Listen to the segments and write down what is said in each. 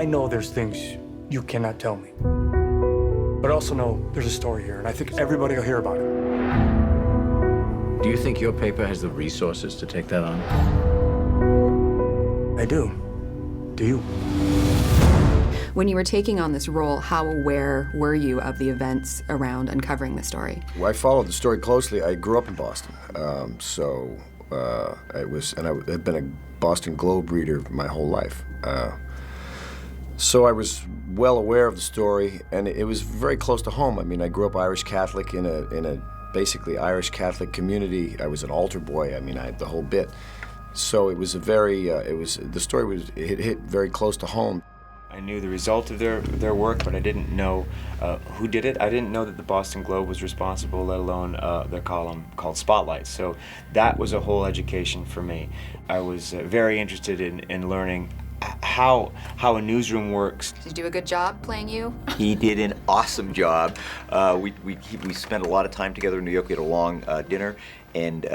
I know there's things you cannot tell me. But I also know there's a story here, and I think everybody will hear about it. Do you think your paper has the resources to take that on? I do. Do you? When you were taking on this role, how aware were you of the events around uncovering the story? Well, I followed the story closely. I grew up in Boston, I've been a Boston Globe reader my whole life. So I was well aware of the story, and it was very close to home. I mean, I grew up Irish Catholic in a basically Irish Catholic community. I was an altar boy. I mean, I had the whole bit. So it was a very, the story hit very close to home. I knew the result of their work, but I didn't know who did it. I didn't know that the Boston Globe was responsible, let alone their column called Spotlight. So that was a whole education for me. I was very interested in learning how a newsroom works. Did you do a good job playing you? He did an awesome job. We spent a lot of time together in New York. We had a long dinner, and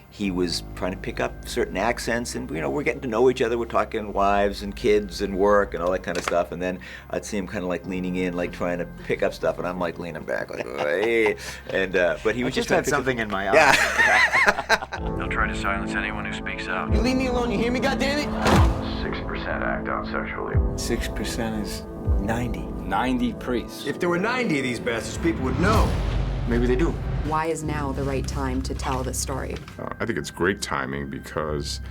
he was trying to pick up certain accents, and we're getting to know each other. We're talking wives and kids and work and all that kind of stuff. And then I'd see him kind of like leaning in, like trying to pick up stuff, and I'm like leaning back, like, hey. And but he was just had something in my eye. Yeah. They'll try to silence anyone who speaks out. You leave me alone, you hear me, goddammit? 6% act out sexually. 6% is 90. 90 priests. If there were 90 of these bastards, people would know. Maybe they do. Why is now the right time to tell this story? I think it's great timing because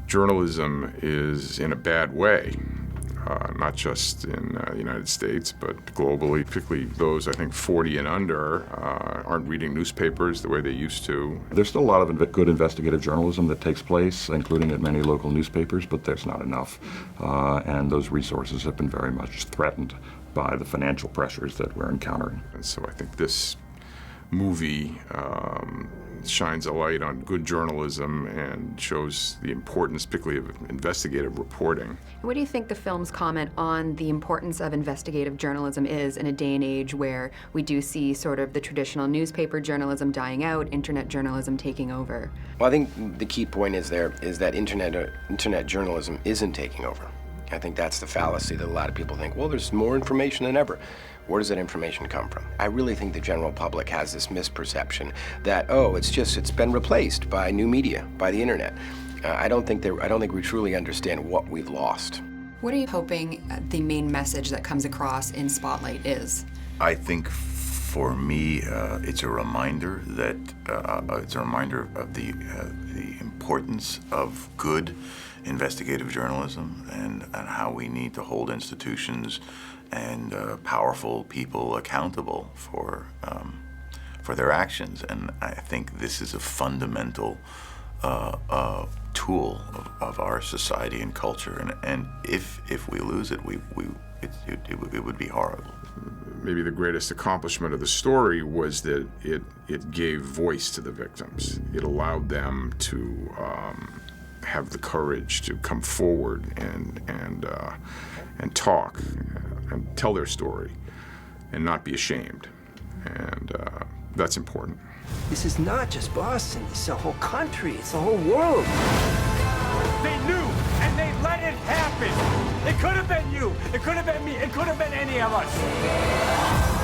journalism is in a bad way, not just in the United States, but globally, particularly those, I think, 40 and under aren't reading newspapers the way they used to. There's still a lot of good investigative journalism that takes place, including at many local newspapers, but there's not enough. And those resources have been very much threatened by the financial pressures that we're encountering. And so I think this movie shines a light on good journalism and shows the importance, particularly of investigative reporting. What do you think the film's comment on the importance of investigative journalism is in a day and age where we do see sort of the traditional newspaper journalism dying out, internet journalism taking over? Well, I think the key point is that internet journalism isn't taking over. I think that's the fallacy that a lot of people think, well, there's more information than ever. Where does that information come from? I really think the general public has this misperception that, oh, it's been replaced by new media, by the internet. I don't think we truly understand what we've lost. What are you hoping the main message that comes across in Spotlight is? I think for me, it's a reminder that of the importance of good investigative journalism and how we need to hold institutions and powerful people accountable for their actions. And I think this is a fundamental tool of our society and culture. And if we lose it, it would be horrible. Maybe the greatest accomplishment of the story was that it gave voice to the victims. It allowed them to have the courage to come forward and talk and tell their story and not be ashamed. And that's important. This is not just Boston, it's the whole country, it's the whole world. They knew, and they let it happen. It could have been you, it could have been me, it could have been any of us.